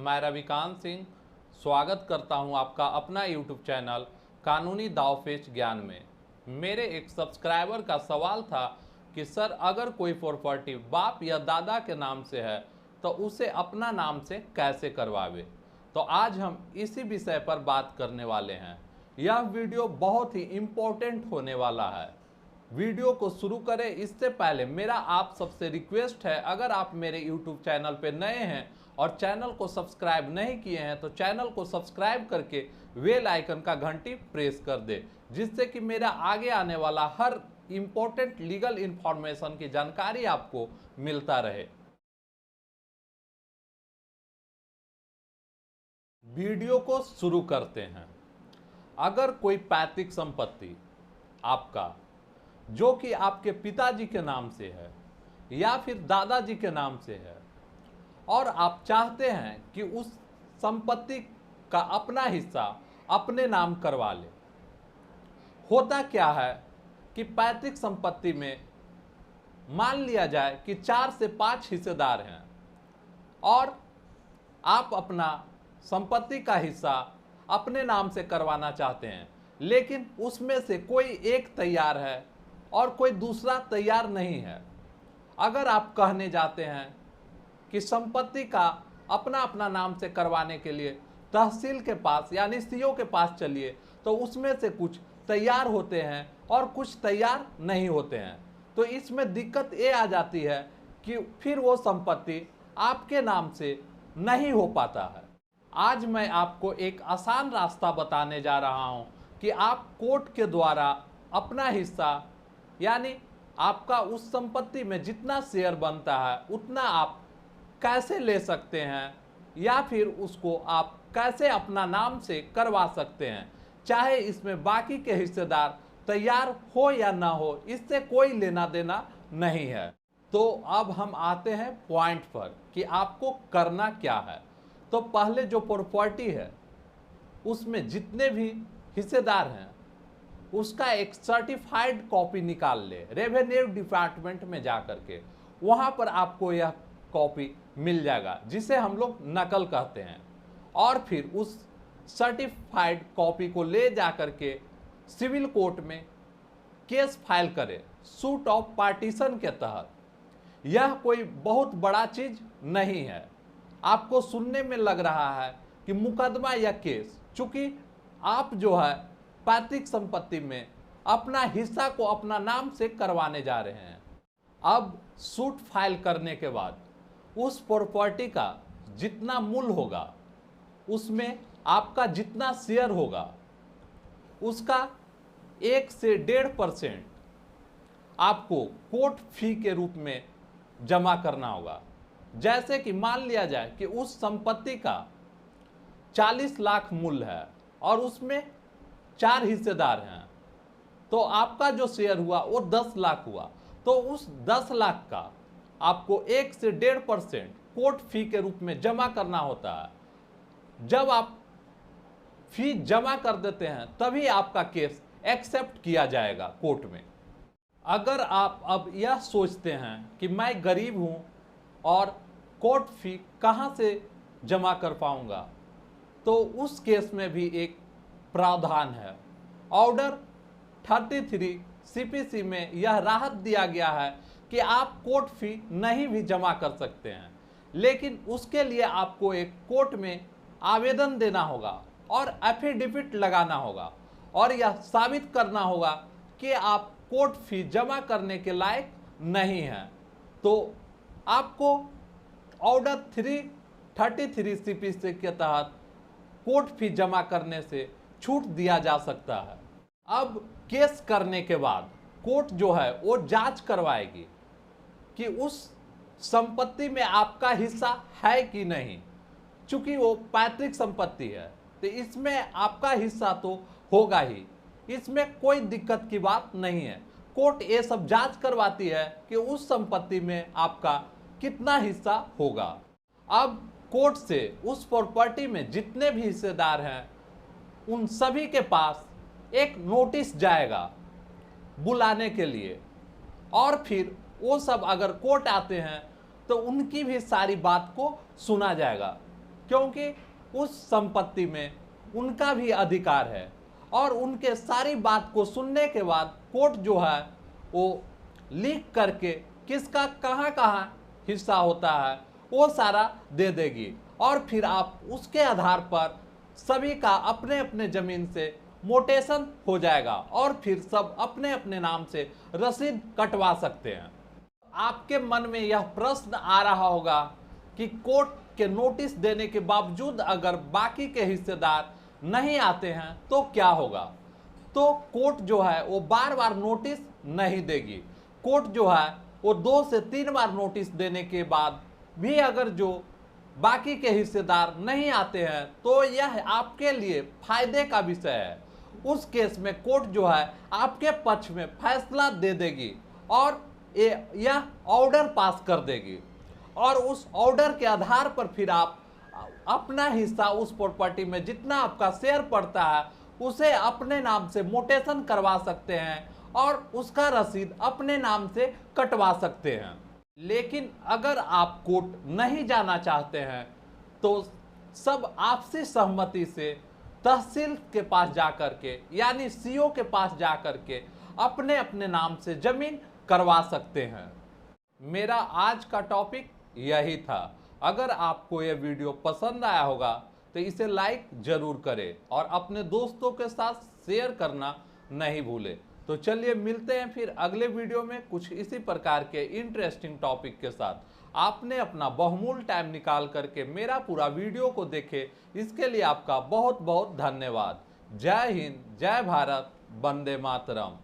मैं रविकांत सिंह स्वागत करता हूं आपका अपना यूट्यूब चैनल कानूनी दावपेच ज्ञान में। मेरे एक सब्सक्राइबर का सवाल था कि सर अगर कोई प्रॉपर्टी बाप या दादा के नाम से है तो उसे अपना नाम से कैसे करवावे। तो आज हम इसी विषय पर बात करने वाले हैं। यह वीडियो बहुत ही इम्पोर्टेंट होने वाला है। वीडियो को शुरू करें इससे पहले मेरा आप सबसे रिक्वेस्ट है, अगर आप मेरे YouTube चैनल पे नए हैं और चैनल को सब्सक्राइब नहीं किए हैं तो चैनल को सब्सक्राइब करके बेल आइकन का घंटी प्रेस कर दे, जिससे कि मेरा आगे आने वाला हर इम्पोर्टेंट लीगल इंफॉर्मेशन की जानकारी आपको मिलता रहे। वीडियो को शुरू करते हैं। अगर कोई पैतृक संपत्ति आपका जो कि आपके पिताजी के नाम से है या फिर दादाजी के नाम से है और आप चाहते हैं कि उस संपत्ति का अपना हिस्सा अपने नाम करवा ले। होता क्या है कि पैतृक संपत्ति में मान लिया जाए कि 4 से 5 हिस्सेदार हैं और आप अपना संपत्ति का हिस्सा अपने नाम से करवाना चाहते हैं, लेकिन उसमें से कोई एक तैयार है और कोई दूसरा तैयार नहीं है। अगर आप कहने जाते हैं कि संपत्ति का अपना अपना नाम से करवाने के लिए तहसील के पास यानी सीओ के पास चलिए, तो उसमें से कुछ तैयार होते हैं और कुछ तैयार नहीं होते हैं। तो इसमें दिक्कत ये आ जाती है कि फिर वो संपत्ति आपके नाम से नहीं हो पाता है। आज मैं आपको एक आसान रास्ता बताने जा रहा हूं कि आप कोर्ट के द्वारा अपना हिस्सा यानी आपका उस संपत्ति में जितना शेयर बनता है उतना आप कैसे ले सकते हैं या फिर उसको आप कैसे अपना नाम से करवा सकते हैं। चाहे इसमें बाकी के हिस्सेदार तैयार हो या ना हो, इससे कोई लेना देना नहीं है। तो अब हम आते हैं पॉइंट पर कि आपको करना क्या है। तो पहले जो प्रॉपर्टी है उसमें जितने भी हिस्सेदार हैं उसका एक सर्टिफाइड कॉपी निकाल ले रेवेन्यू डिपार्टमेंट में जा करके। वहाँ पर आपको यह कॉपी मिल जाएगा जिसे हम लोग नकल कहते हैं, और फिर उस सर्टिफाइड कॉपी को ले जा करके सिविल कोर्ट में केस फाइल करें सूट ऑफ पार्टीशन के तहत। यह कोई बहुत बड़ा चीज़ नहीं है। आपको सुनने में लग रहा है कि मुकदमा या केस, चूँकि आप जो है पैतृक संपत्ति में अपना हिस्सा को अपना नाम से करवाने जा रहे हैं। अब सूट फाइल करने के बाद उस प्रॉपर्टी का जितना मूल्य होगा उसमें आपका जितना शेयर होगा उसका 1 से 1.5% आपको कोर्ट फी के रूप में जमा करना होगा। जैसे कि मान लिया जाए कि उस संपत्ति का 40 लाख मूल्य है और उसमें 4 हिस्सेदार हैं, तो आपका जो शेयर हुआ वो 10 लाख हुआ। तो उस 10 लाख का आपको 1 से 1.5% कोर्ट फी के रूप में जमा करना होता है। जब आप फी जमा कर देते हैं तभी आपका केस एक्सेप्ट किया जाएगा कोर्ट में। अगर आप अब यह सोचते हैं कि मैं गरीब हूं और कोर्ट फी कहां से जमा कर पाऊंगा, तो उस केस में भी एक प्रावधान है। ऑर्डर 33 CPC में यह राहत दिया गया है कि आप कोर्ट फी नहीं भी जमा कर सकते हैं, लेकिन उसके लिए आपको एक कोर्ट में आवेदन देना होगा और एफिडेविट लगाना होगा और यह साबित करना होगा कि आप कोर्ट फी जमा करने के लायक नहीं हैं। तो आपको ऑर्डर 33 CPC के तहत कोर्ट फी जमा करने से छूट दिया जा सकता है। अब केस करने के बाद कोर्ट जो है वो जांच करवाएगी कि उस संपत्ति में आपका हिस्सा है कि नहीं। चूंकि वो पैतृक संपत्ति है तो इसमें आपका हिस्सा तो होगा ही, इसमें कोई दिक्कत की बात नहीं है। कोर्ट ये सब जांच करवाती है कि उस संपत्ति में आपका कितना हिस्सा होगा। अब कोर्ट से उस प्रॉपर्टी में जितने भी हिस्सेदार हैं उन सभी के पास एक नोटिस जाएगा बुलाने के लिए, और फिर वो सब अगर कोर्ट आते हैं तो उनकी भी सारी बात को सुना जाएगा क्योंकि उस संपत्ति में उनका भी अधिकार है। और उनके सारी बात को सुनने के बाद कोर्ट जो है वो लिख करके किसका कहाँ कहाँ हिस्सा होता है वो सारा दे देगी, और फिर आप उसके आधार पर सभी का अपने अपने जमीन से मोटेशन हो जाएगा और फिर सब अपने अपने नाम से रसीद कटवा सकते हैं। आपके मन में यह प्रश्न आ रहा होगा कि कोर्ट के नोटिस देने के बावजूद अगर बाकी के हिस्सेदार नहीं आते हैं तो क्या होगा? तो कोर्ट जो है वो बार बार नोटिस नहीं देगी। कोर्ट जो है वो 2 से 3 बार नोटिस देने के बाद भी अगर जो बाकी के हिस्सेदार नहीं आते हैं तो यह आपके लिए फायदे का विषय है। उस केस में कोर्ट जो है आपके पक्ष में फैसला दे देगी और यह ऑर्डर पास कर देगी, और उस ऑर्डर के आधार पर फिर आप अपना हिस्सा उस प्रॉपर्टी में जितना आपका शेयर पड़ता है उसे अपने नाम से मोटेशन करवा सकते हैं और उसका रसीद अपने नाम से कटवा सकते हैं। लेकिन अगर आप कोर्ट नहीं जाना चाहते हैं तो सब आपसी सहमति से तहसील के पास जाकर के यानी सीओ के पास जाकर के अपने अपने नाम से जमीन करवा सकते हैं। मेरा आज का टॉपिक यही था। अगर आपको यह वीडियो पसंद आया होगा तो इसे लाइक जरूर करें और अपने दोस्तों के साथ शेयर करना नहीं भूलें। तो चलिए मिलते हैं फिर अगले वीडियो में कुछ इसी प्रकार के इंटरेस्टिंग टॉपिक के साथ। आपने अपना बहुमूल्य टाइम निकाल करके मेरा पूरा वीडियो को देखे, इसके लिए आपका बहुत बहुत धन्यवाद। जय हिंद, जय भारत, वंदे मातरम।